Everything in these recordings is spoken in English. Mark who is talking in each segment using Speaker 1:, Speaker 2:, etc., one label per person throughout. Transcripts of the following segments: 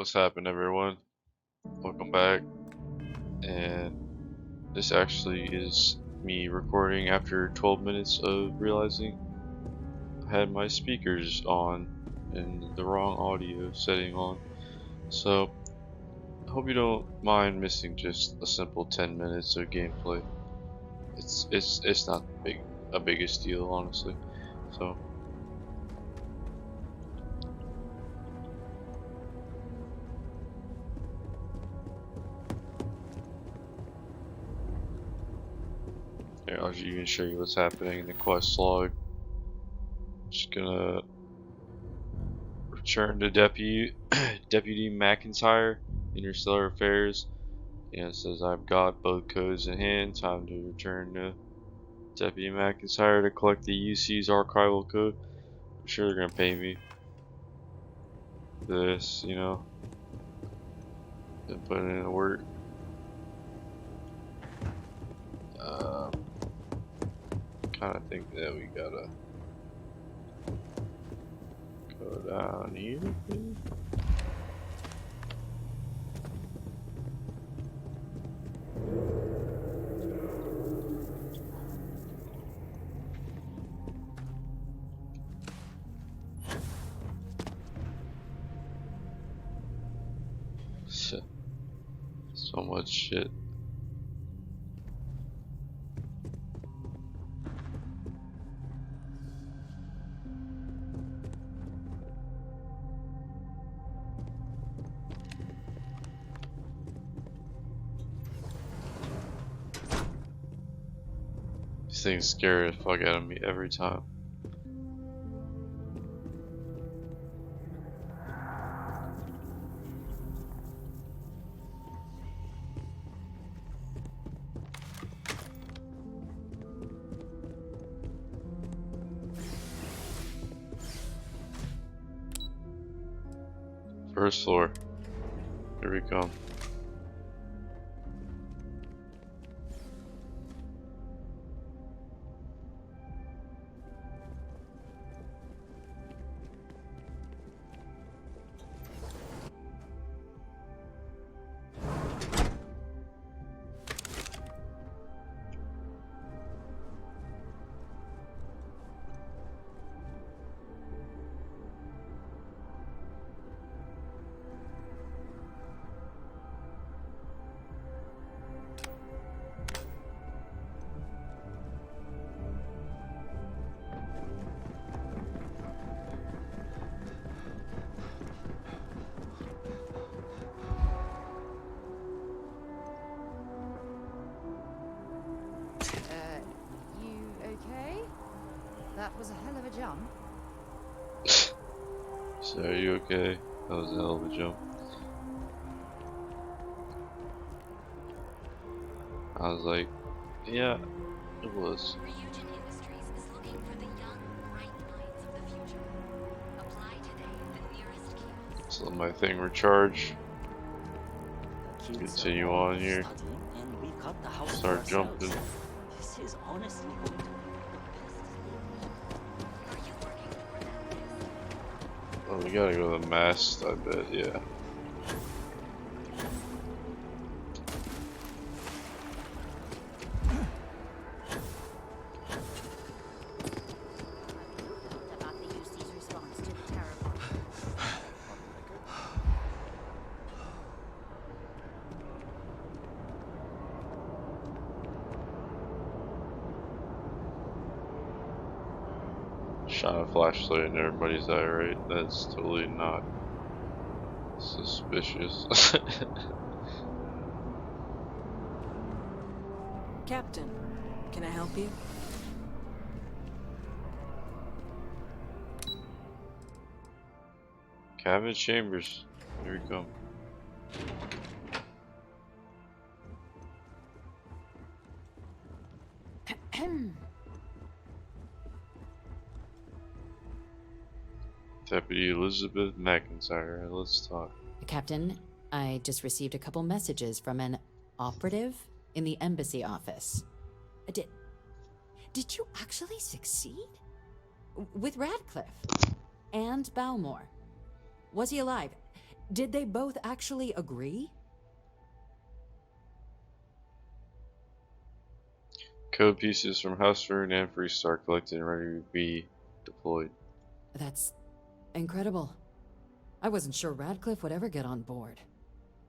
Speaker 1: What's happened, everyone? Welcome back. And this actually is me recording after 12 minutes of realizing I had my speakers on and the wrong audio setting on. So, I hope you don't mind missing just a simple 10 minutes of gameplay. It's not a biggest deal, honestly. So, here, I'll even show you what's happening in the quest log. Just gonna return to Deputy McIntyre, Interstellar Affairs. And it says, I've got both codes in hand. Time to return to Deputy McIntyre to collect the UC's archival code. I'm sure they're gonna pay me for this, and put in the work. Kind of think that we gotta go down here. So much shit. These things scare the fuck out of me every time. First floor. Here we come.
Speaker 2: That was a hell of a jump.
Speaker 1: So are you okay? That was a hell of a jump. I was like, yeah, it was.
Speaker 3: Ryujin Industries is looking for the young, bright minds of the future. Apply today at the nearest kiosk.
Speaker 1: So let my thing recharge. Continue on here. Start jumping.
Speaker 4: This is honestly going to be
Speaker 3: Are you working toward that?
Speaker 1: Oh, we gotta go to the mast, I bet, yeah.
Speaker 2: About the UC's response to the terror bomb.
Speaker 1: Shine a flashlight in everybody's eye, right? That's totally not suspicious.
Speaker 5: Captain, can I help you?
Speaker 1: Cabin chambers. Here we come. Deputy Elizabeth McIntyre, let's talk.
Speaker 6: Captain, I just received a couple messages from an operative in the embassy office. Did you actually succeed? With Radcliffe? And Balmore? Was he alive? Did they both actually agree?
Speaker 1: Code pieces from House Rune and Freestar collected and ready to be deployed.
Speaker 6: That's incredible. I wasn't sure Radcliffe would ever get on board.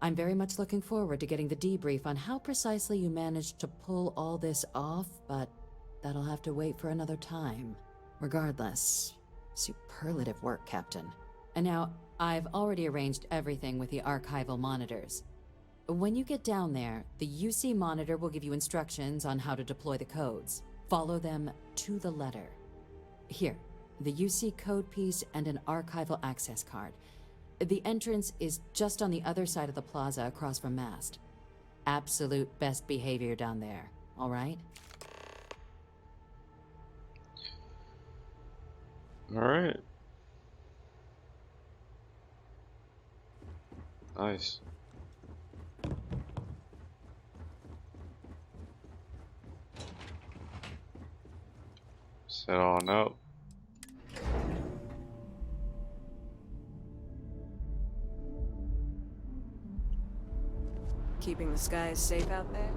Speaker 6: I'm very much looking forward to getting the debrief on how precisely you managed to pull all this off, but that'll have to wait for another time. Regardless, superlative work, Captain. And now, I've already arranged everything with the archival monitors. When you get down there, the UC monitor will give you instructions on how to deploy the codes. Follow them to the letter. Here, the UC code piece and an archival access card. The entrance is just on the other side of the plaza across from Mast. Absolute best behavior down there, all right?
Speaker 1: Alright. Nice. Set on up.
Speaker 5: Keeping the skies safe out there?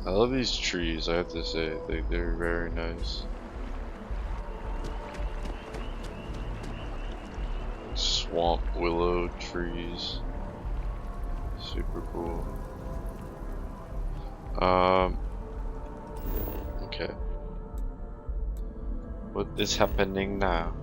Speaker 1: I love these trees, I have to say. They're very nice. Swamp willow trees. Super cool. Okay. What is happening now?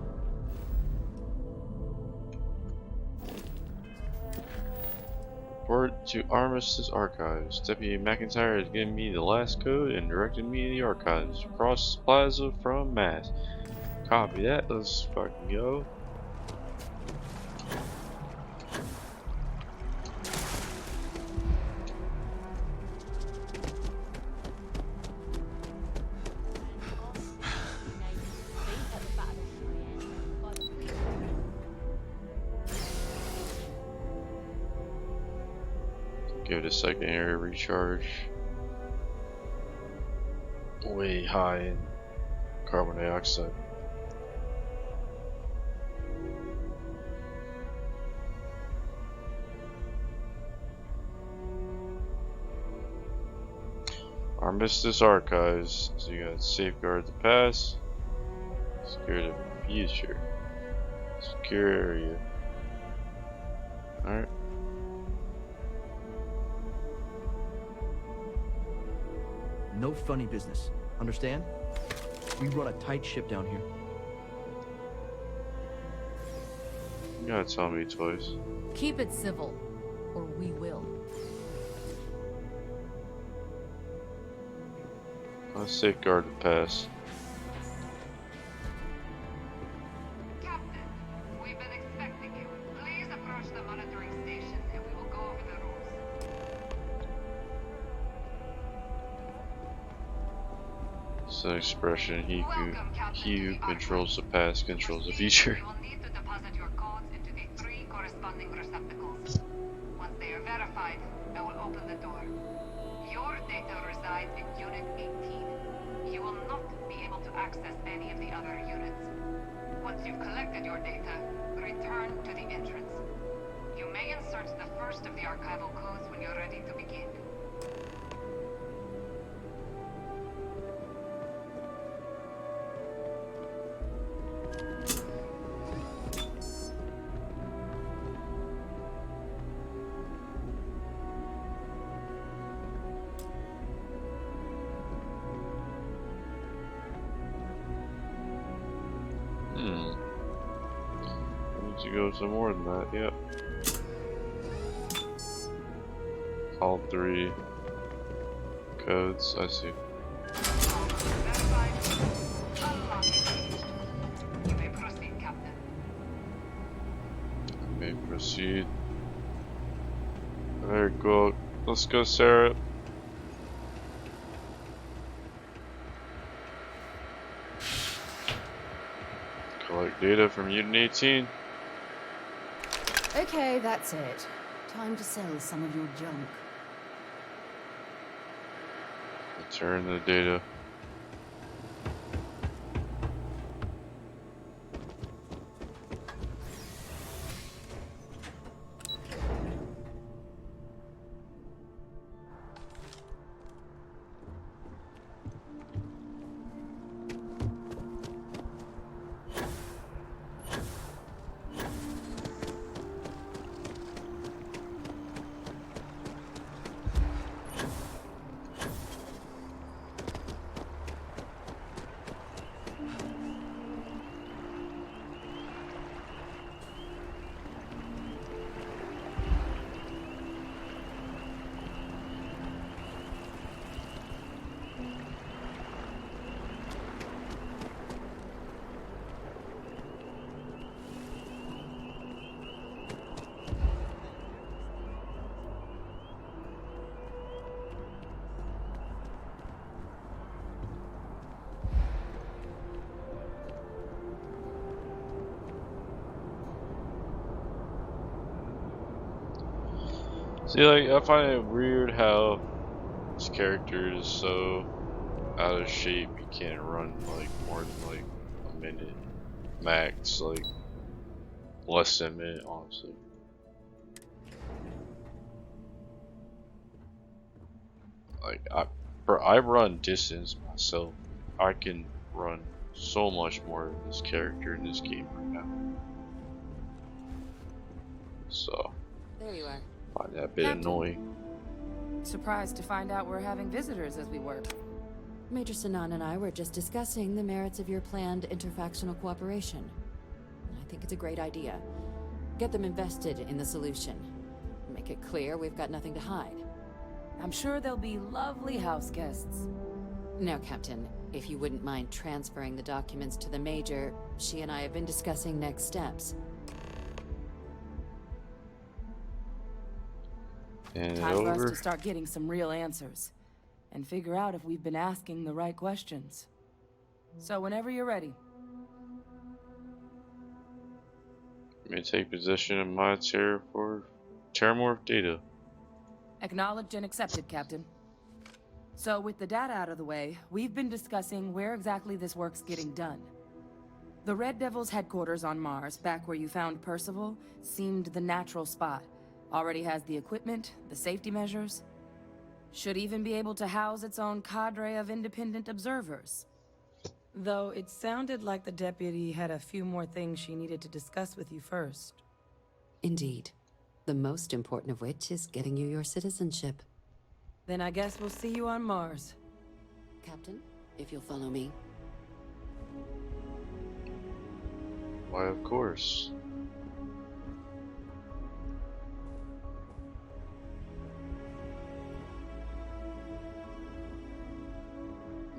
Speaker 1: Report to Armistice Archives. Deputy McIntyre has given me the last code and directed me to the archives across the plaza from Mass. Copy that. Let's fucking go. Give it a secondary recharge. Way high in carbon dioxide. Armistice Archives. So you got safeguard the past, secure the future, secure area. Alright.
Speaker 7: No funny business. Understand? We run a tight ship down here.
Speaker 1: You gotta tell me twice.
Speaker 2: Keep it civil, or we will.
Speaker 1: I'll safeguard the pass.
Speaker 3: Captain, we've been expecting you. Please approach the monitoring station and we will go over the rules.
Speaker 1: It's an expression. He
Speaker 3: Welcome, Captain,
Speaker 1: who
Speaker 3: to the
Speaker 1: controls the past controls the future.
Speaker 3: You will need to deposit your codes into the 3 corresponding receptacles. Once they are verified, I will open the door. Your data resides in Unit 18. You will not be able to access any of the other units. Once you've collected your data, return to the entrance. You may insert the first of the archival codes when you're ready to begin.
Speaker 1: I need to go to more than that, yep. All 3 codes, I see.
Speaker 3: Verified. Unlock engaged. You may proceed, Captain.
Speaker 1: I may proceed. Very cool. Let's go, Sarah. Collect data from Unit 18.
Speaker 2: Okay, that's it. Time to sell some of your junk.
Speaker 1: Return the data. See, like, I find it weird how this character is so out of shape. He can't run like more than like a minute max, like less than a minute, honestly. Like, I run distance myself. I can run so much more than this character in this game right now. So,
Speaker 6: There you are.
Speaker 1: I find that a bit
Speaker 2: Captain.
Speaker 1: annoying.
Speaker 2: Surprised to find out we're having visitors as we work.
Speaker 6: Major Sanan and I were just discussing the merits of your planned interfactional cooperation. I think it's a great idea. Get them invested in the solution. Make it clear we've got nothing to hide.
Speaker 2: I'm sure they'll be lovely house guests.
Speaker 6: Now, Captain, if you wouldn't mind transferring the documents to the Major, she and I have been discussing next steps.
Speaker 1: And
Speaker 2: Time for us
Speaker 1: over.
Speaker 2: to start getting some real answers. And figure out if we've been asking the right questions. So whenever you're ready.
Speaker 1: May take possession of my terramorph data.
Speaker 2: Acknowledged and accepted, Captain. So with the data out of the way, we've been discussing where exactly this work's getting done. The Red Devil's headquarters on Mars, back where you found Percival, seemed the natural spot. Already has the equipment, the safety measures. Should even be able to house its own cadre of independent observers. Though it sounded like the deputy had a few more things she needed to discuss with you first.
Speaker 6: Indeed. The most important of which is getting you your citizenship.
Speaker 2: Then I guess we'll see you on Mars.
Speaker 6: Captain, if you'll follow me.
Speaker 1: Why, of course.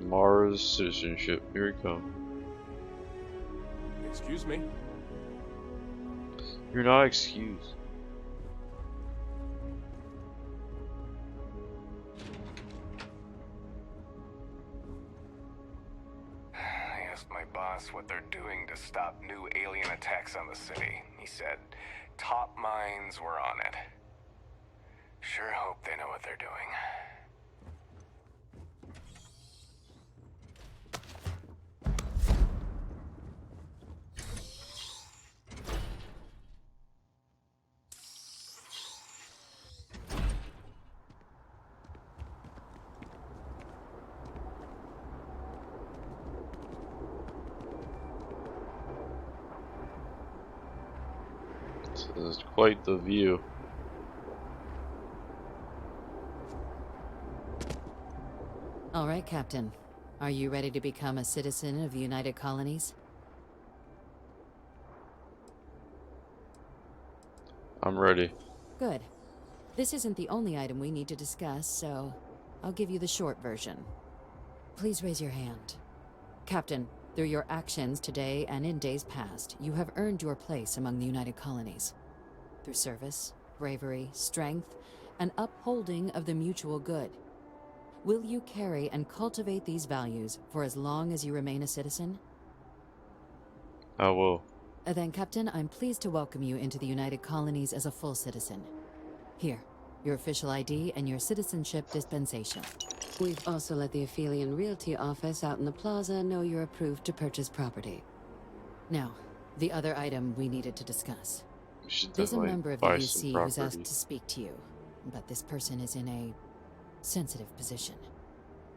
Speaker 1: Mars citizenship. Here we come.
Speaker 8: Excuse me?
Speaker 1: You're not excused.
Speaker 8: I asked my boss what they're doing to stop new alien attacks on the city. He said top minds were on it. Sure hope they know what they're doing.
Speaker 1: This is quite the view.
Speaker 6: All right, Captain. Are you ready to become a citizen of the United Colonies?
Speaker 1: I'm ready.
Speaker 6: Good. This isn't the only item we need to discuss, so I'll give you the short version. Please raise your hand. Captain, through your actions today and in days past, you have earned your place among the United Colonies. Through service, bravery, strength, and upholding of the mutual good. Will you carry and cultivate these values for as long as you remain a citizen?
Speaker 1: I will.
Speaker 6: Then, Captain, I'm pleased to welcome you into the United Colonies as a full citizen. Here, your official ID and your citizenship dispensation. We've also let the Aphelion Realty office out in the plaza know you're approved to purchase property. Now, the other item we needed to discuss.
Speaker 1: We should
Speaker 6: There's a
Speaker 1: definitely
Speaker 6: member of the
Speaker 1: buy some
Speaker 6: UC who's asked
Speaker 1: property.
Speaker 6: to speak to you, but this person is in a sensitive position.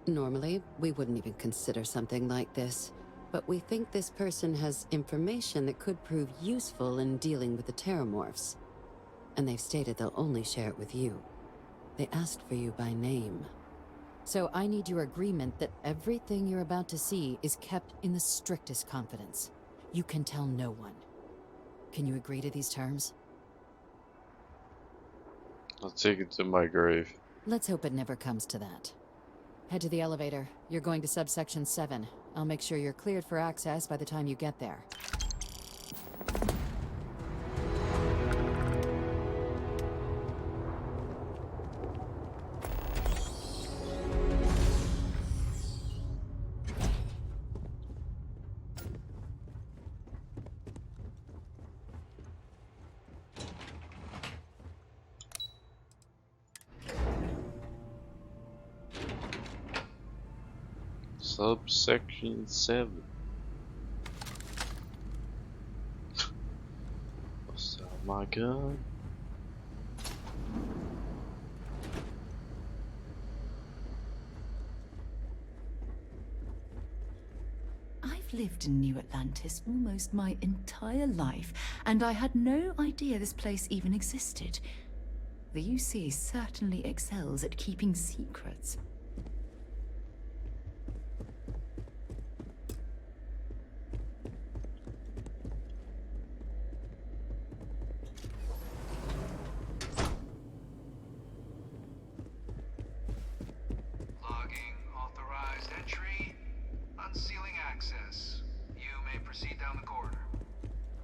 Speaker 6: Normally, we wouldn't even consider something like this, but we think this person has information that could prove useful in dealing with the Terramorphs. And they've stated they'll only share it with you. They asked for you by name. So I need your agreement that everything you're about to see is kept in the strictest confidence. You can tell no one. Can you agree to these terms?
Speaker 1: I'll take it to my grave.
Speaker 6: Let's hope it never comes to that. Head to the elevator. You're going to subsection 7. I'll make sure you're cleared for access by the time you get there.
Speaker 1: Subsection 7. Bust out my gun.
Speaker 9: I've lived in New Atlantis almost my entire life, and I had no idea this place even existed. The UC certainly excels at keeping secrets.
Speaker 10: Logging authorized entry. Unsealing access. You may proceed down the corridor.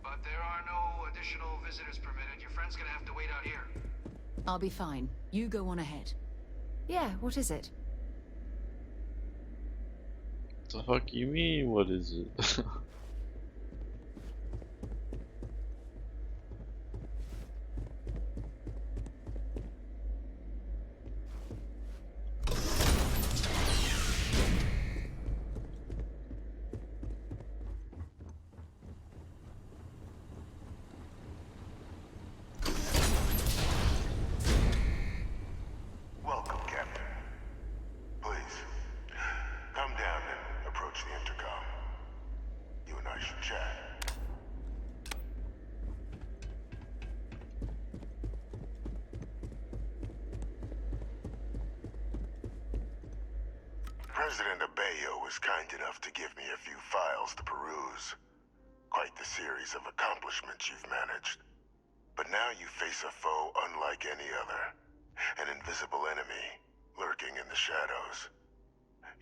Speaker 10: But there are no additional visitors permitted. Your friend's gonna have to wait out here.
Speaker 9: I'll be fine. You go on ahead.
Speaker 5: Yeah, what is it?
Speaker 1: The fuck you mean? What is it?
Speaker 11: Welcome, Captain. Please, come down and approach the intercom. You and I should chat. President Abeyo was kind enough to give me a few files to peruse. Quite the series of accomplishments you've managed. But now you face a foe unlike any other. An invisible enemy, lurking in the shadows.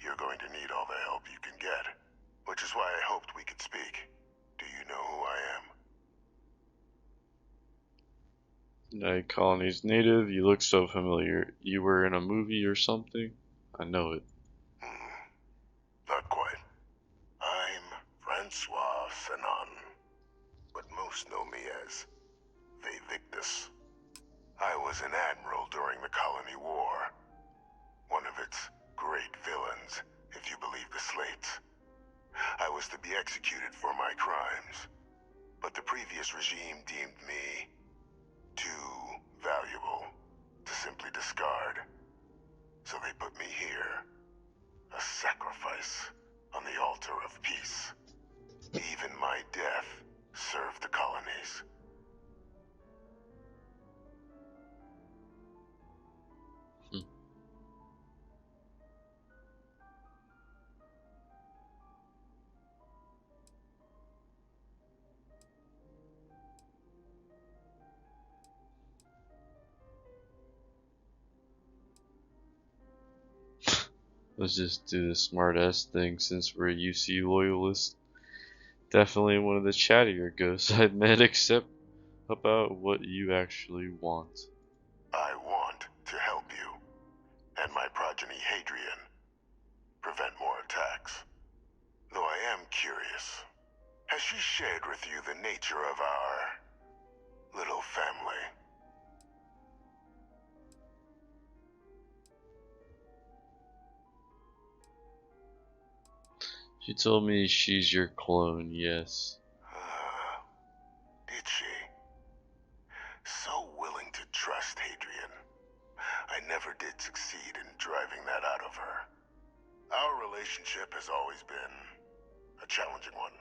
Speaker 11: You're going to need all the help you can get. Which is why I hoped we could speak. Do you know who I am?
Speaker 1: United Colony's native, you look so familiar. You were in a movie or something? I know it.
Speaker 11: Not quite. I'm Francois Fanon, but most know me as Victus. I was an admiral during the Colony War. One of its great villains, if you believe the slates. I was to be executed for my crimes, but the previous regime deemed me too valuable to simply discard. So they put me here, a sacrifice on the altar of peace. Even my death served the colonies.
Speaker 1: Let's just do the smart ass thing since we're UC loyalists. Definitely one of the chattier ghosts I've met, except about what you actually want.
Speaker 11: I want to help you, and my progeny Hadrian, prevent more attacks. Though I am curious, has she shared with you the nature of our little family?
Speaker 1: She told me she's your clone, yes.
Speaker 11: Did she? So willing to trust Hadrian. I never did succeed in driving that out of her. Our relationship has always been a challenging one.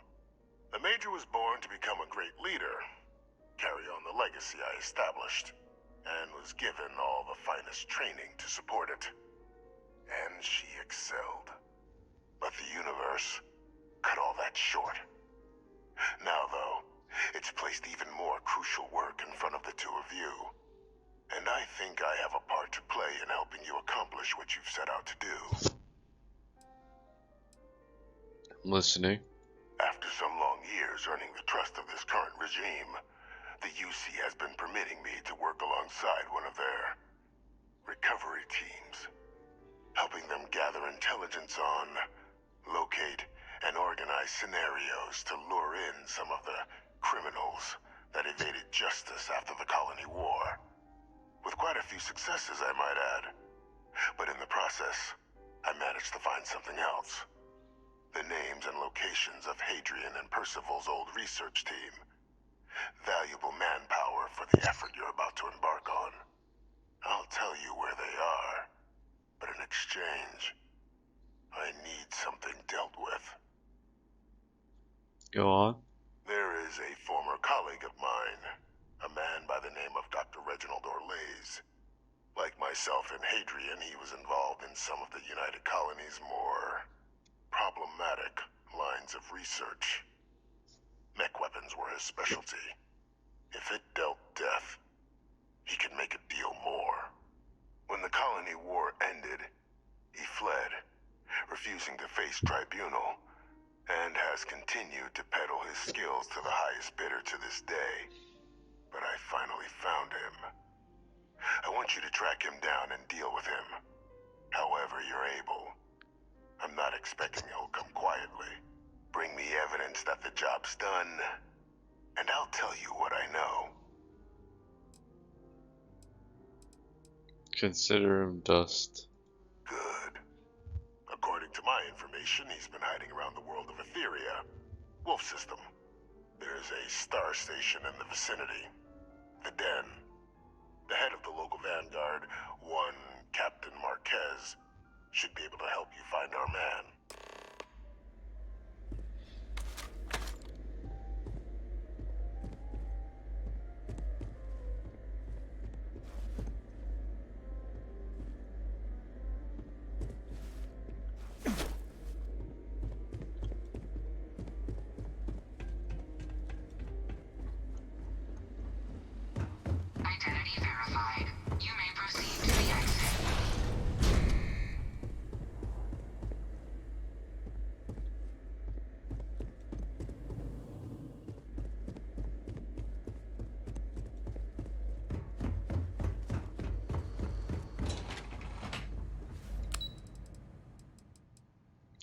Speaker 11: The Major was born to become a great leader, carry on the legacy I established, and was given all the finest training to support it. And she excelled. But the universe cut all that short. Now, though, it's placed even more crucial work in front of the two of you. And I think I have a part to play in helping you accomplish what you've set out to do.
Speaker 1: I'm listening.
Speaker 11: After some long years earning the trust of this current regime, the UC has been permitting me to work alongside one of their recovery teams, helping them gather intelligence on, locate, and organize scenarios to lure in some of the criminals that evaded justice after the Colony War. With quite a few successes, I might add. But in the process, I managed to find something else. The names and locations of Hadrian and Percival's old research team. Valuable manpower for the effort you're about to embark on. I'll tell you where they are, but in exchange, I need something dealt with.
Speaker 1: Go on.
Speaker 11: There is a former colleague of mine, a man by the name of Dr. Reginald Orlaise. Like myself and Hadrian, he was involved in some of the United Colony's more problematic lines of research. Mech weapons were his specialty. If it dealt death, he could make a deal more. When the colony war ended, he fled, refusing to face tribunal, and has continued to peddle his skills to the highest bidder to this day. But I finally found him. I want you to track him down and deal with him, however you're able. I'm not expecting he'll come quietly. Bring me evidence that the job's done, and I'll tell you what I know.
Speaker 1: Consider him dust.
Speaker 11: Good. According to my information, he's been hiding around the world of Etheria. Wolf system. There's a star station in the vicinity. The Den. The head of the local vanguard, one Captain Marquez, should be able to help you find our man.
Speaker 3: Identity verified. You may proceed to the exit.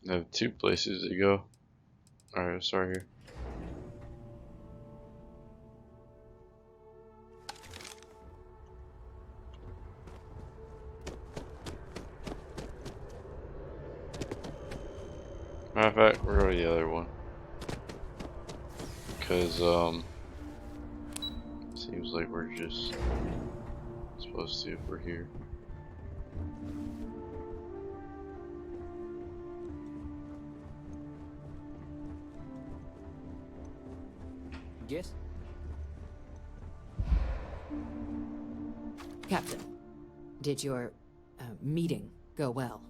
Speaker 1: I have 2 places to go. Alright, I'll start here. Matter of fact, we're going to the other one. Because, seems like we're just supposed to if we're here.
Speaker 7: Yes?
Speaker 6: Captain, did your meeting go well?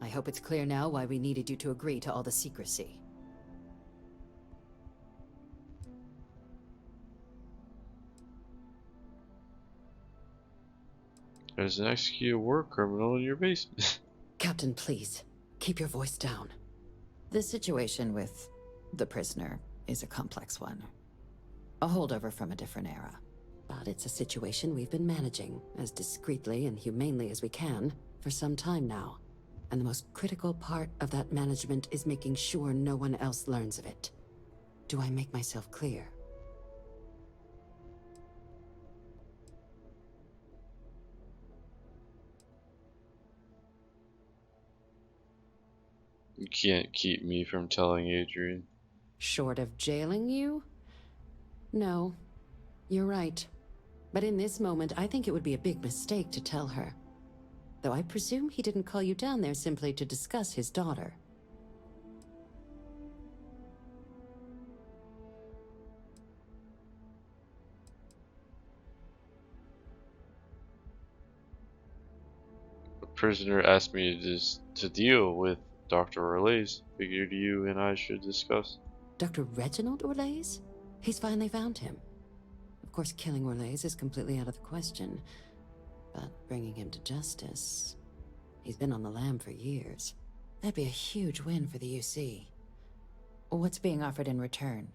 Speaker 6: I hope it's clear now why we needed you to agree to all the secrecy.
Speaker 1: There's an executed war criminal in your basement.
Speaker 6: Captain, please, keep your voice down. The situation with the prisoner is a complex one. A holdover from a different era. But it's a situation we've been managing as discreetly and humanely as we can for some time now. And the most critical part of that management is making sure no one else learns of it. Do I make myself clear?
Speaker 1: You can't keep me from telling Adrian.
Speaker 6: Short of jailing you? No, you're right. But in this moment, I think it would be a big mistake to tell her. Though I presume he didn't call you down there simply to discuss his daughter.
Speaker 1: The prisoner asked me to deal with Dr. Orlaise. Figured you and I should discuss.
Speaker 6: Dr. Reginald Orlaise? He's finally found him. Of course, killing Orlaise is completely out of the question. But bringing him to justice... He's been on the lam for years. That'd be a huge win for the UC. What's being offered in return?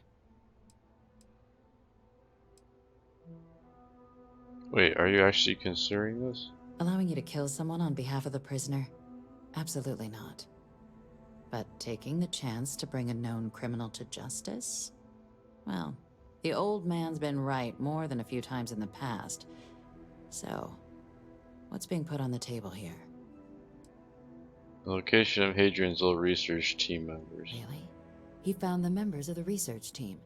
Speaker 1: Wait, are you actually considering this?
Speaker 6: Allowing you to kill someone on behalf of the prisoner? Absolutely not. But taking the chance to bring a known criminal to justice? Well, the old man's been right more than a few times in the past. So, what's being put on the table here?
Speaker 1: The location of Hadrian's old research team members.
Speaker 6: Really? He found the members of the research team.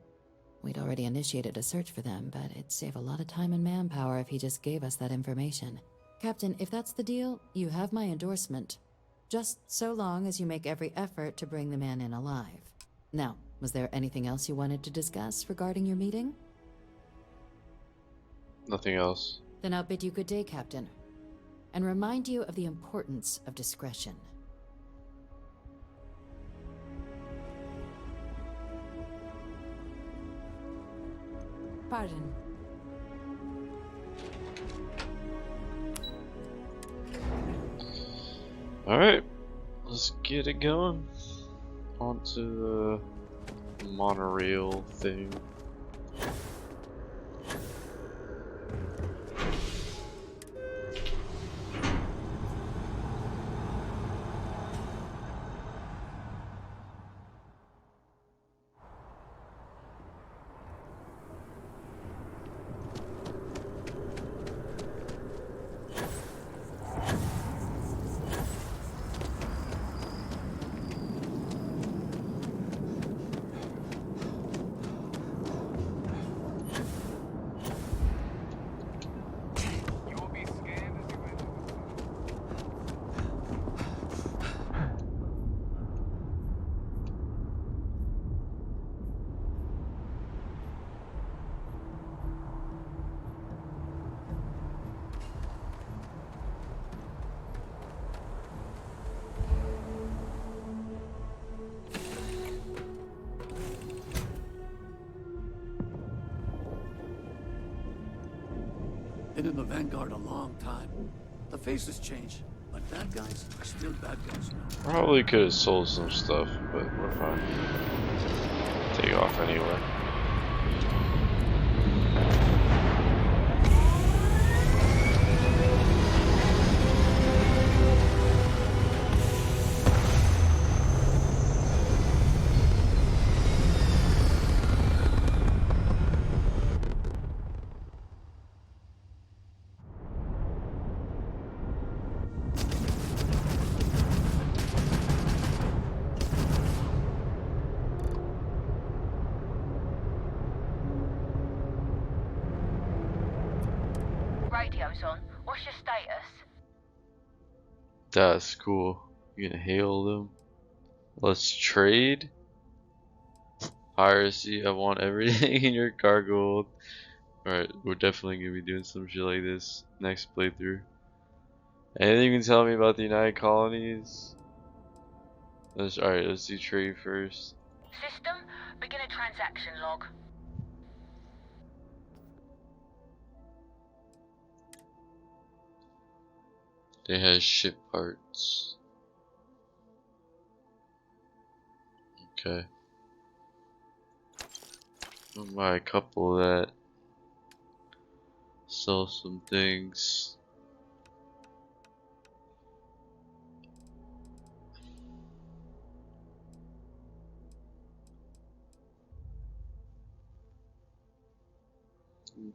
Speaker 6: We'd already initiated a search for them, but it'd save a lot of time and manpower if he just gave us that information. Captain, if that's the deal, you have my endorsement. Just so long as you make every effort to bring the man in alive. Now, was there anything else you wanted to discuss regarding your meeting?
Speaker 1: Nothing else.
Speaker 6: Then I'll bid you good day, Captain, and remind you of the importance of discretion.
Speaker 5: Pardon.
Speaker 1: Alright, let's get it going. Onto the monorail thing.
Speaker 8: You will be scanned as you enter.
Speaker 12: Been in the Vanguard a long time. The faces change, but bad guys are still bad guys, you know.
Speaker 1: Probably could have sold some stuff, but we're fine. Take off anyway.
Speaker 3: Radio's on. What's your status?
Speaker 1: That's cool. You gonna hail them? Let's trade. Piracy. I want everything in your cargo. Alright, we're definitely gonna be doing some shit like this next playthrough. Anything you can tell me about the United Colonies? Alright, let's do trade first.
Speaker 3: System, begin a transaction log.
Speaker 1: They have ship parts. Okay. I'll buy a couple of that. Sell some things.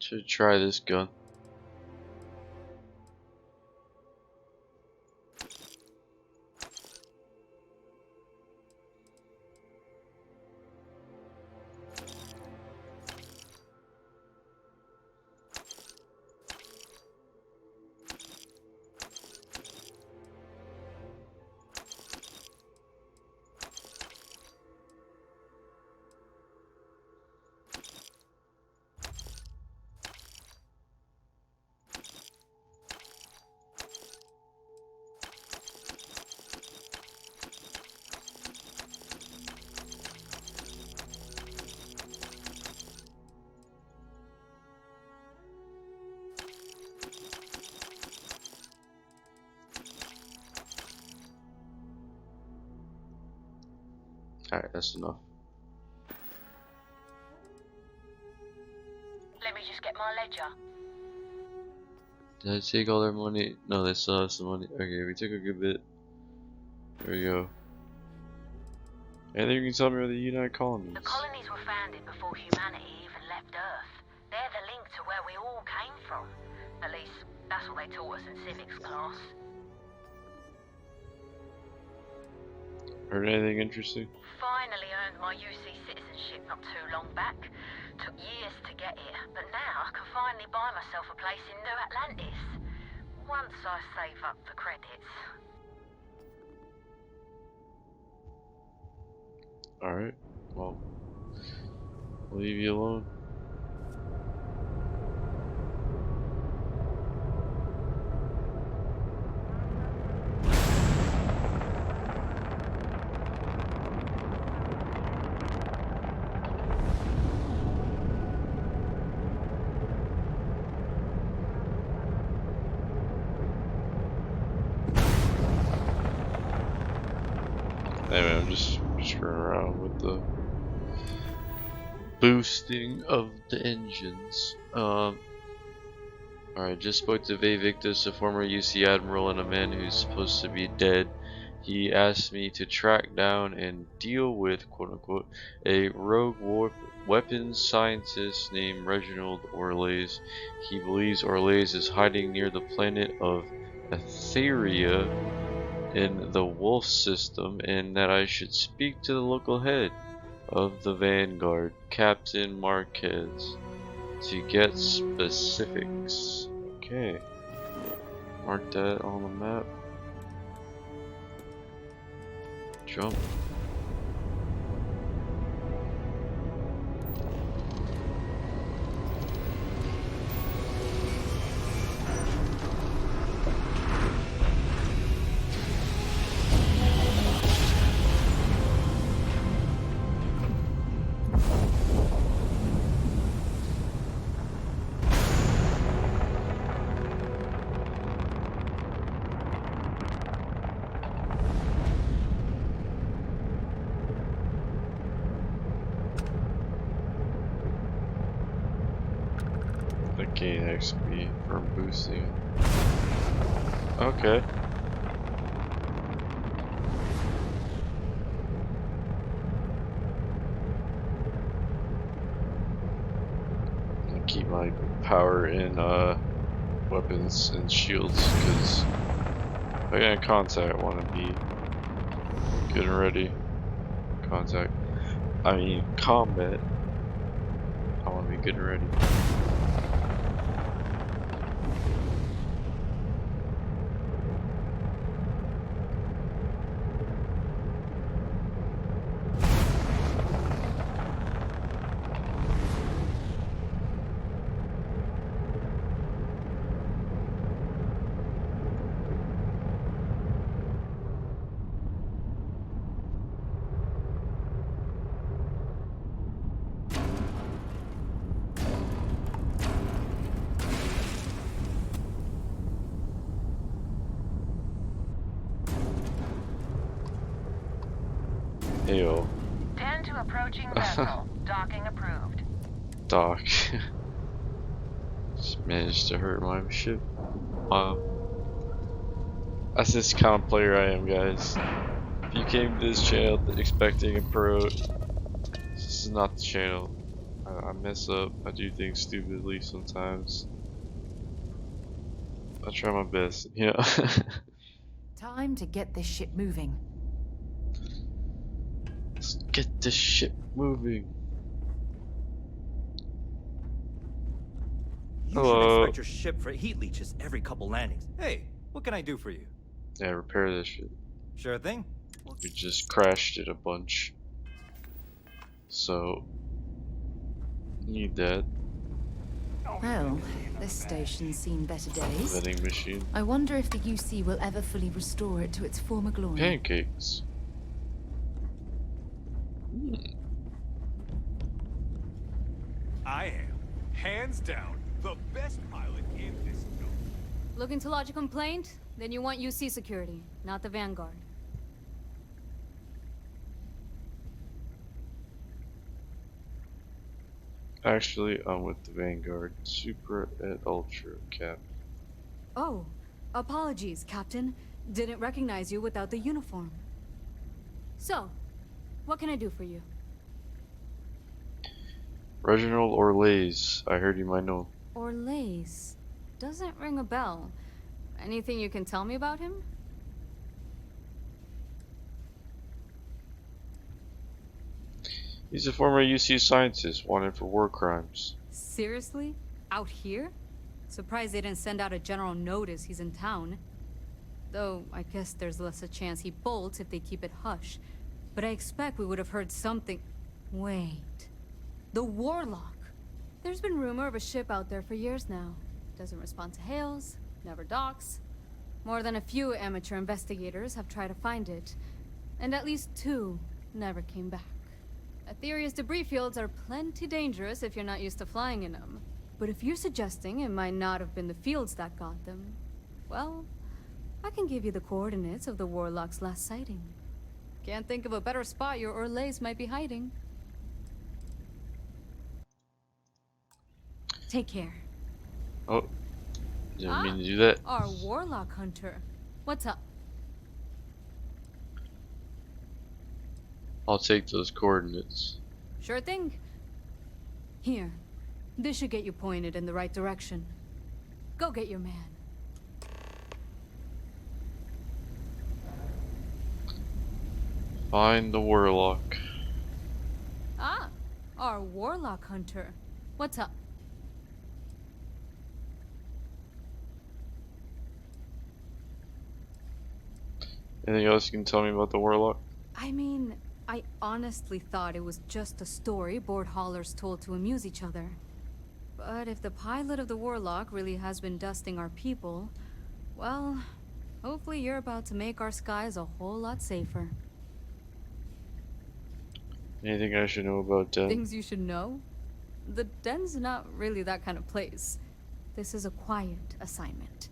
Speaker 1: Should try this gun. Alright, that's enough.
Speaker 3: Let me just get my ledger.
Speaker 1: Did I take all their money? No, they still have some money. Okay, we took a good bit. There we go. Anything you can tell me about the United Colonies?
Speaker 3: The colonies were founded before humanity even left Earth. They're the link to where we all came from. At least, that's what they taught us in civics class.
Speaker 1: Heard anything interesting?
Speaker 13: Finally earned my UC citizenship not too long back. Took years to get it, but now I can finally buy myself a place in New Atlantis. Once I save up the credits.
Speaker 1: Alright, well, I'll leave you alone. Anyway, I'm just screwing around with the boosting of the engines. Alright, just spoke to Victus, a former UC admiral and a man who's supposed to be dead. He asked me to track down and deal with, quote unquote, a rogue weapons scientist named Reginald Orlays. He believes Orlays is hiding near the planet of Etheria in the Wolf system, and that I should speak to the local head of the Vanguard, Captain Marquez, to get specifics. Okay, mark that on the map. Jump. Gain XP from boosting. Okay. I'll keep my power in weapons and shields, because if I get in contact, I want to be good and ready. Combat. I want to be good and ready. Heyo.
Speaker 13: 10 to approaching vessel. Docking approved.
Speaker 1: Dock. Just managed to hurt my ship. Wow. That's this kind of player I am, guys. If you came to this channel expecting a pro, this is not the channel. I mess up. I do things stupidly sometimes. I try my best, you know.
Speaker 9: Time to get this ship moving.
Speaker 1: Let's get this ship moving.
Speaker 14: You
Speaker 1: Hello.
Speaker 14: should inspect your ship for heat leeches every couple landings. Hey, what can I do for you?
Speaker 1: Yeah, repair this shit.
Speaker 14: Sure thing.
Speaker 1: We just crashed it a bunch. So, need that.
Speaker 9: Well, this station's seen better days.
Speaker 1: Vending machine.
Speaker 9: I wonder if the UC will ever fully restore it to its former glory.
Speaker 1: Pancakes.
Speaker 15: I am, hands down, the best pilot in this film.
Speaker 5: Looking to lodge a complaint? Then you want UC security, not the Vanguard.
Speaker 1: Actually, I'm with the Vanguard. Super et Ultra, Cap.
Speaker 5: Oh, apologies, Captain. Didn't recognize you without the uniform. So, what can I do for you?
Speaker 1: Reginald Orlays. I heard you might know.
Speaker 5: Orlays. Doesn't ring a bell. Anything you can tell me about him?
Speaker 1: He's a former UC scientist wanted for war crimes.
Speaker 5: Seriously? Out here? Surprised they didn't send out a general notice he's in town. Though, I guess there's less a chance he bolts if they keep it hush. But I expect we would have heard something... Wait... The Warlock! There's been rumor of a ship out there for years now. Doesn't respond to hails, never docks. More than a few amateur investigators have tried to find it. And at least 2 never came back. Aetherius debris fields are plenty dangerous if you're not used to flying in them. But if you're suggesting it might not have been the fields that got them, well, I can give you the coordinates of the Warlock's last sighting. Can't think of a better spot your Orlays might be hiding. Take care.
Speaker 1: Oh, didn't mean to do that.
Speaker 5: Our Warlock hunter. What's up?
Speaker 1: I'll take those coordinates.
Speaker 5: Sure thing. Here. This should get you pointed in the right direction. Go get your man.
Speaker 1: Find the Warlock.
Speaker 5: Our Warlock hunter. What's up?
Speaker 1: Anything else you can tell me about the Warlock?
Speaker 5: I mean, I honestly thought it was just a story board haulers told to amuse each other. But if the pilot of the Warlock really has been dusting our people, well, hopefully you're about to make our skies a whole lot safer.
Speaker 1: Anything I should know about Den?
Speaker 5: Things you should know? The den's not really that kind of place. This is a quiet assignment.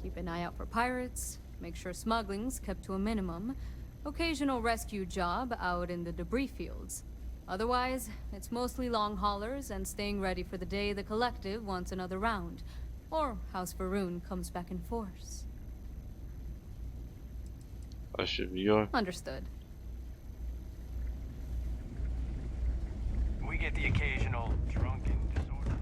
Speaker 5: Keep an eye out for pirates, make sure smuggling's kept to a minimum, occasional rescue job out in the debris fields. Otherwise, it's mostly long haulers and staying ready for the day the Collective wants another round, or House Varun comes back in force.
Speaker 1: I should be going.
Speaker 5: Understood.
Speaker 8: We get the occasional drunken disorderly.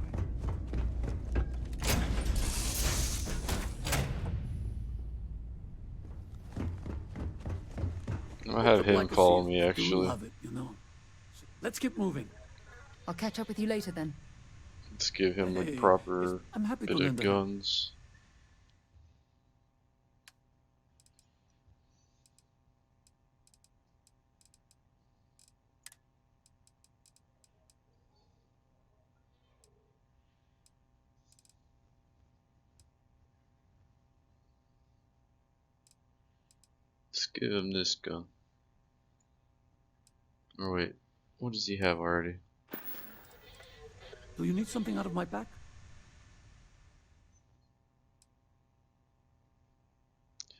Speaker 1: I'll have him
Speaker 12: Like a
Speaker 1: follow
Speaker 12: seal.
Speaker 1: me,
Speaker 12: I do
Speaker 1: actually.
Speaker 12: love it, you know. So let's keep moving.
Speaker 2: I'll catch up with you later then.
Speaker 1: Let's give him
Speaker 12: Hey,
Speaker 1: a proper
Speaker 12: I'm happy to
Speaker 1: bit
Speaker 12: lend
Speaker 1: of
Speaker 12: a hand.
Speaker 1: guns. Let's give him this gun. Or wait, what does he have already?
Speaker 12: Do you need something out of my pack?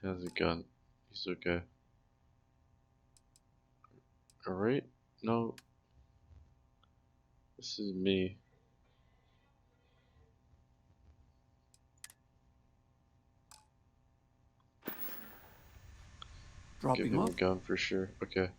Speaker 1: He has a gun. He's okay. Alright? No. This is me.
Speaker 12: Dropping
Speaker 1: Give him
Speaker 12: off?
Speaker 1: a gun for sure. Okay.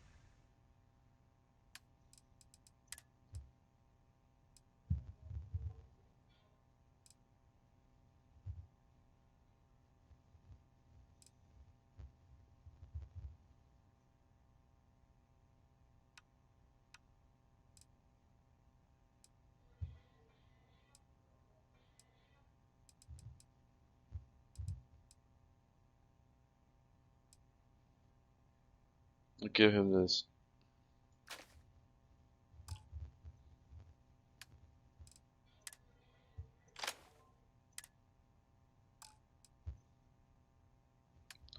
Speaker 1: I'll give him this.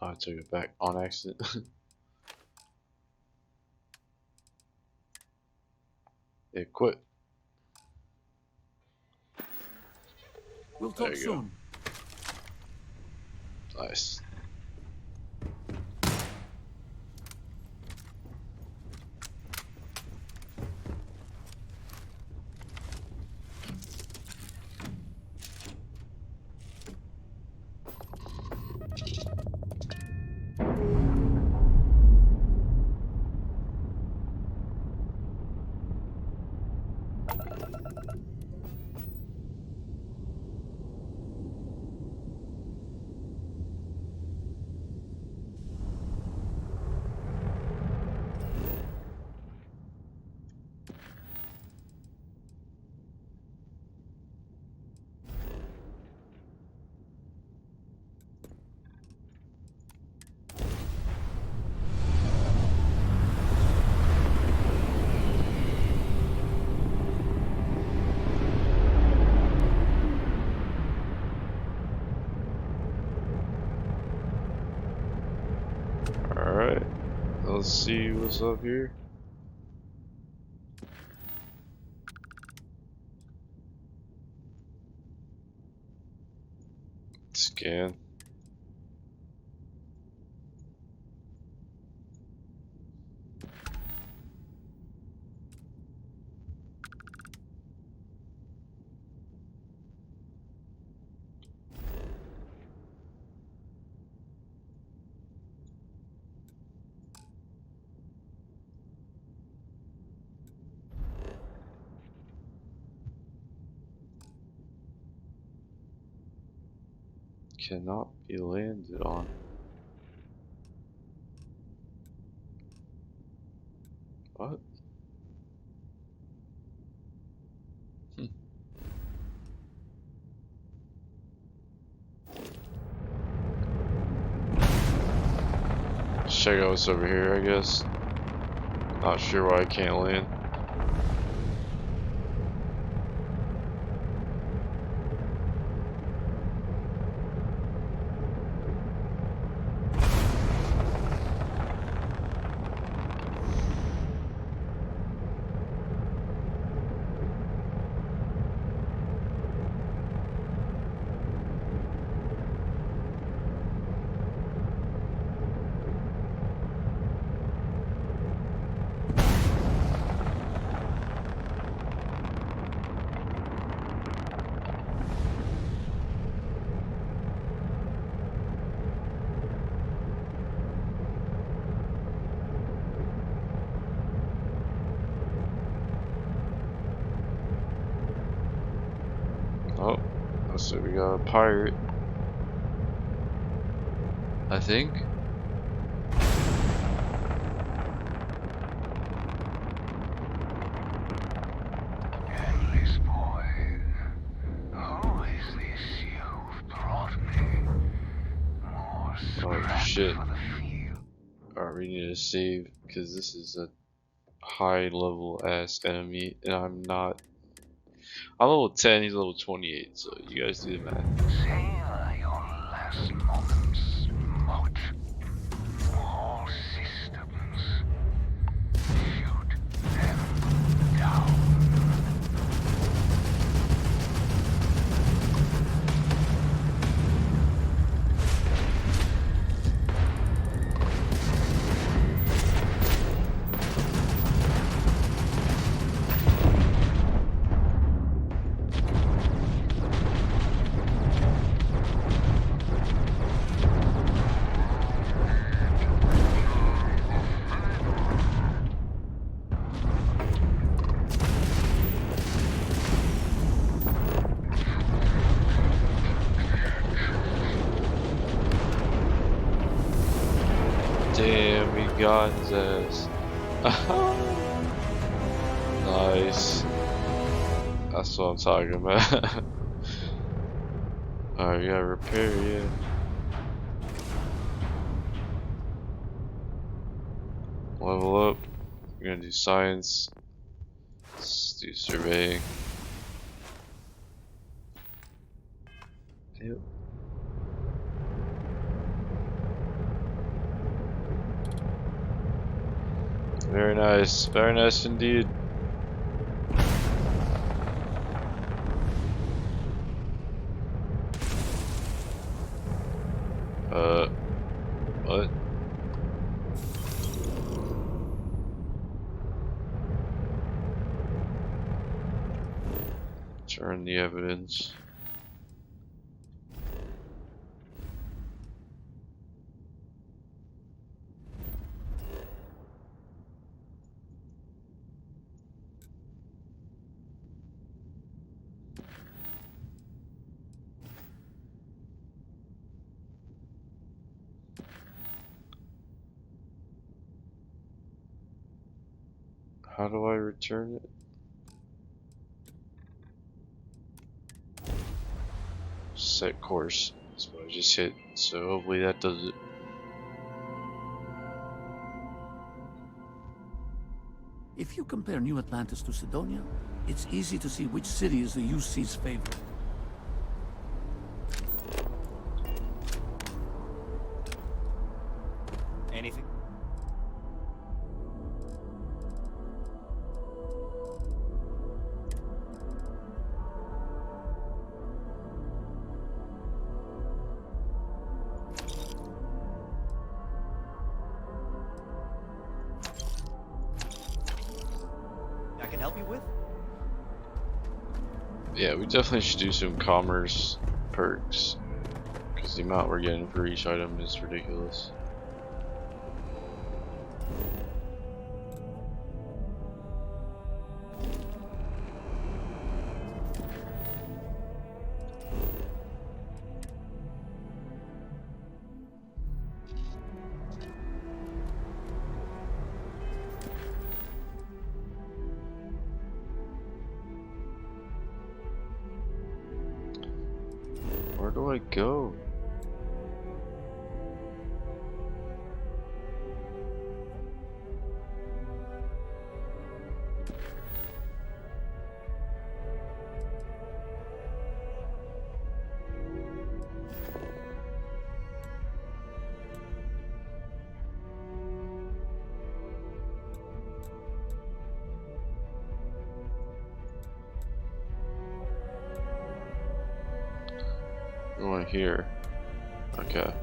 Speaker 1: Oh, I took it back on accident. It quit.
Speaker 12: We'll
Speaker 1: There
Speaker 12: talk
Speaker 1: you go.
Speaker 12: soon.
Speaker 1: Nice. what's up here? Scan. Cannot be landed on. What? Check out what's over here, I guess. Not sure why I can't land. Oh, looks like we got a pirate. I think.
Speaker 8: Endless boy, who is this you've brought me? More
Speaker 1: Oh
Speaker 8: scrap
Speaker 1: shit.
Speaker 8: for the field.
Speaker 1: Alright, we need to save because this is a high level ass enemy and I'm not. I'm level 10, he's level 28, so you guys do the math.
Speaker 8: Savor your last moments, Mott. All systems. Shoot them down.
Speaker 1: Damn, we got his ass. Nice. That's what I'm talking about. Alright, we gotta repair you. Level up. We're gonna do science. Let's do surveying. Yep. Very nice indeed. What? Turn the evidence. How do I return it? Set course. That's what I just hit. So hopefully that does it.
Speaker 12: If you compare New Atlantis to Sidonia, it's easy to see which city is the UC's favorite.
Speaker 14: Anything? can help you with?
Speaker 1: Yeah, we definitely should do some commerce perks, because the amount we're getting for each item is ridiculous. Where do I go? Going here. Okay.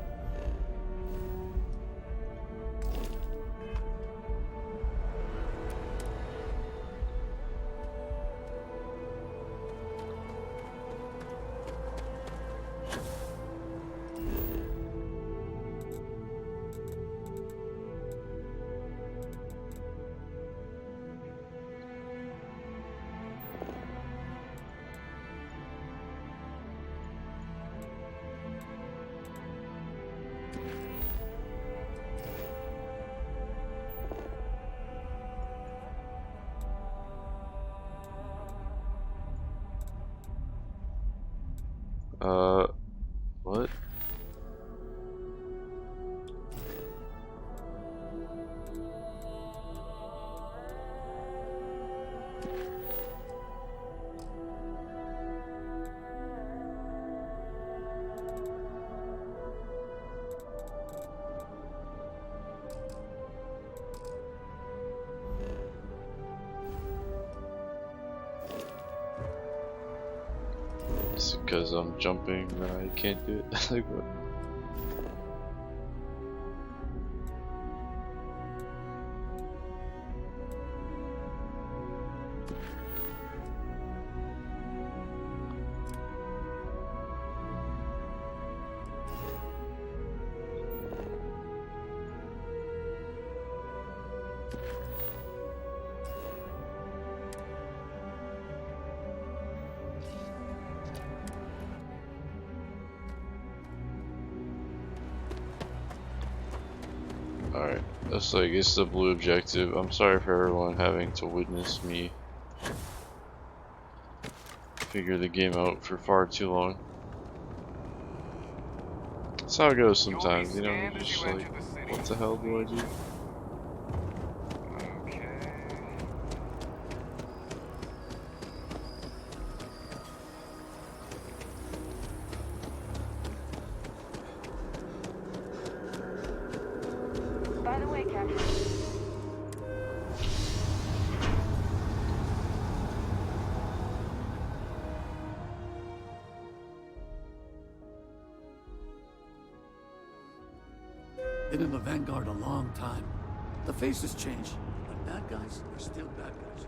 Speaker 1: What? Is it because I'm jumping that I can't do it? Like what? Alright, that's like, it's the blue objective. I'm sorry for everyone having to witness me figure the game out for far too long. That's how it goes sometimes, you know, you're just like, what the hell do I do?
Speaker 3: By the way, Captain.
Speaker 12: Been in the Vanguard a long time. The faces change, but bad guys are still bad guys.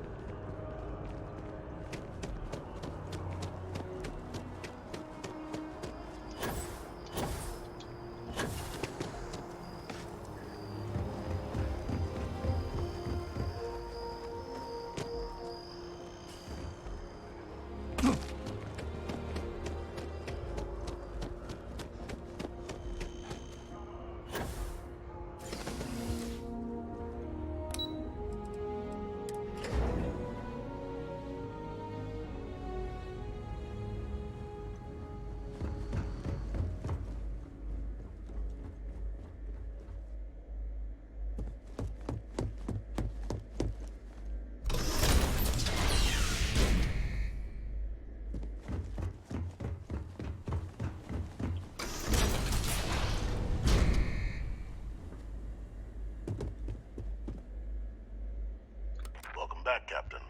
Speaker 11: Welcome back, Captain.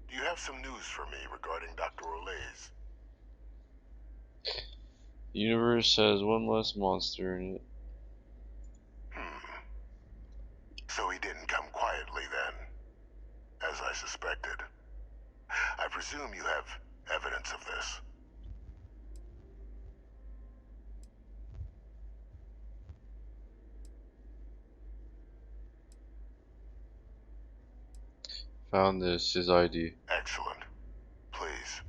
Speaker 11: Do you have some news for me regarding Dr. Olays?
Speaker 1: The universe has one less monster in it.
Speaker 11: So he didn't come quietly then, as I suspected. suspected. I presume you have evidence of this.
Speaker 1: Found this, his ID.
Speaker 11: Excellent. Please,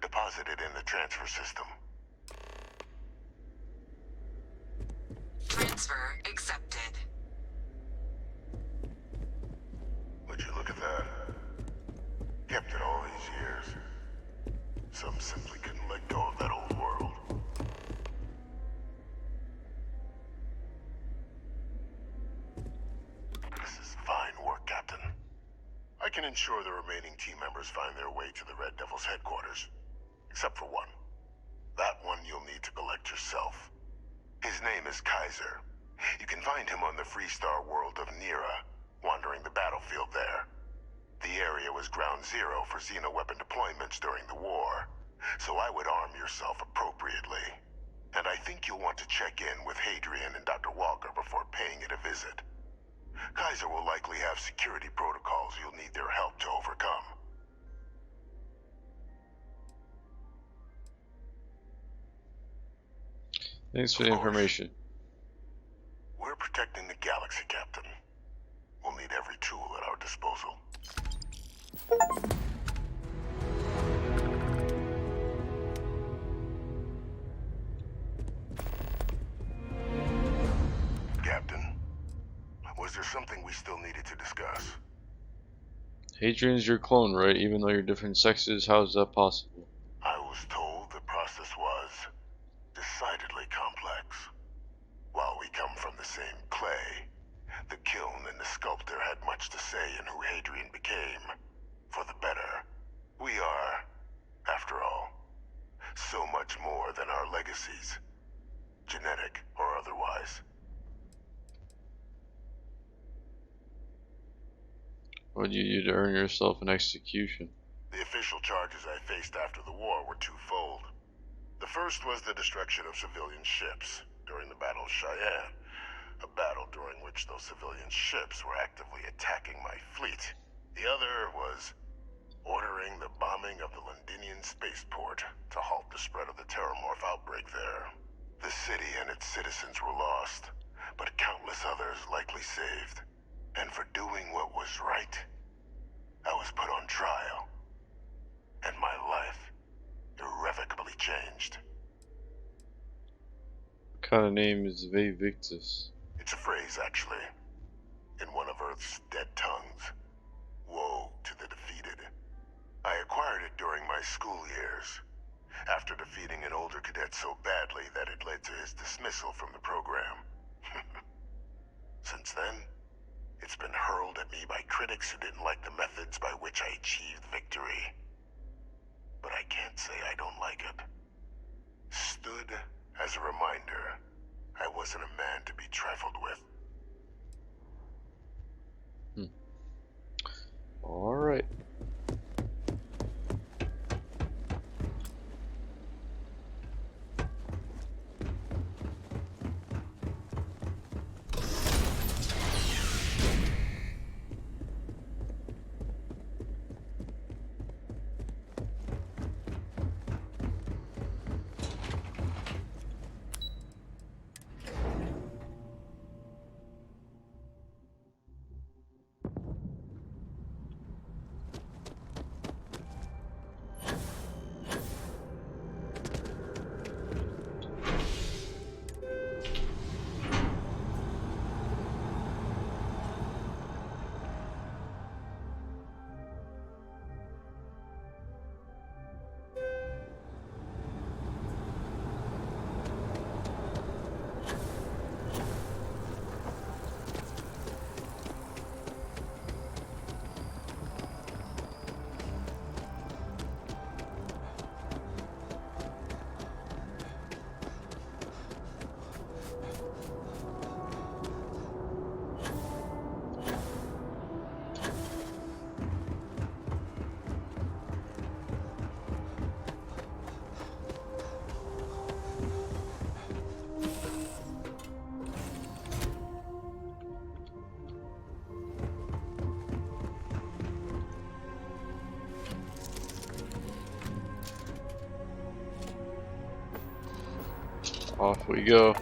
Speaker 11: deposit it in the transfer system.
Speaker 16: Transfer accepted.
Speaker 11: Would you look at that? Kept it all these years. Some simply couldn't let go of that old world. This is fine work, Captain. I can ensure the remaining team members find their way to the Red Devil's headquarters. Except for one. That one you'll need to collect yourself. His name is Kaiser. You can find him on the Freestar world of Nira, wandering the battlefield there. The area was ground zero for xeno-weapon deployments during the war, so I would arm yourself appropriately. And I think you'll want to check in with Hadrian and Dr. Walker before paying it a visit. Kaiser will likely have security protocols you'll need their help to overcome.
Speaker 1: Thanks for the information.
Speaker 11: We're protecting the galaxy, Captain. We'll need every tool at our disposal. Captain, was there something we still needed to discuss?
Speaker 1: Hadrian's your clone, right? Even though you're different sexes, how is that possible?
Speaker 11: I was told the process was decidedly complex. While we come from the same clay, the kiln and the sculptor had much to say in who Hadrian became. For the better. We are, after all, so much more than our legacies, genetic or otherwise.
Speaker 1: What did you do to earn yourself an execution?
Speaker 11: The official charges I faced after the war were twofold. The first was the destruction of civilian ships during the Battle of Cheyenne, a battle during which those civilian ships were actively attacking my fleet. The other was ordering the bombing of the Londinian spaceport to halt the spread of the Terramorph outbreak there. The city and its citizens were lost, but countless others likely saved. And for doing what was right, I was put on trial. And my life irrevocably changed.
Speaker 1: What kind of name is Ve Victus?
Speaker 11: It's a phrase, actually. In one of Earth's dead tongues. Woe to the defeated. I acquired it during my school years, after defeating an older cadet so badly that it led to his dismissal from the program. Since then, it's been hurled at me by critics who didn't like the methods by which I achieved victory. But I can't say I don't like it. Stood as a reminder, I wasn't a man to be trifled with.
Speaker 1: Alright. Off we go.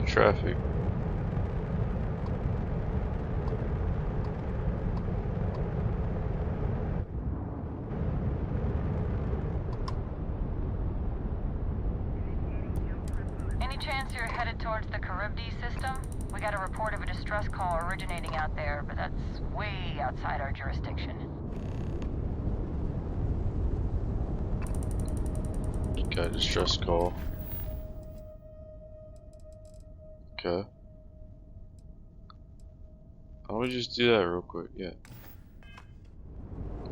Speaker 1: Traffic.
Speaker 13: Any chance you're headed towards the Charybdis system? We got a report of a distress call originating out there, but that's way outside our jurisdiction.
Speaker 1: Got a distress call. Okay. Why don't we just do that real quick? Yeah.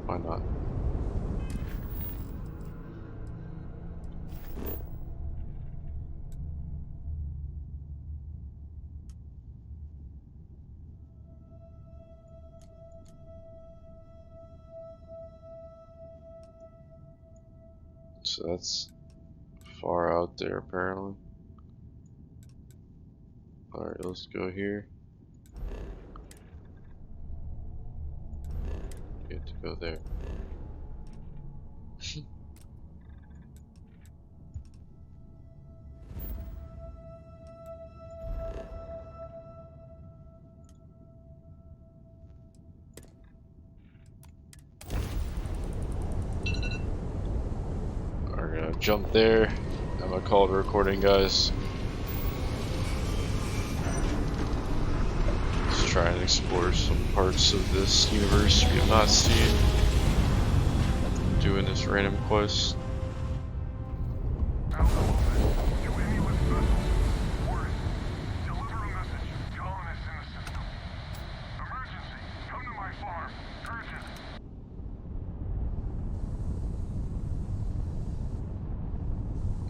Speaker 1: Why not? So that's far out there apparently. Alright, let's go here. Get to go there. We're gonna jump there. I'm gonna call it a recording, guys. Let's try and explore some parts of this universe we have not seen. Doing this random quest.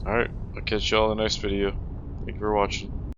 Speaker 1: Alright, I'll catch y'all in the next video. Thank you for watching.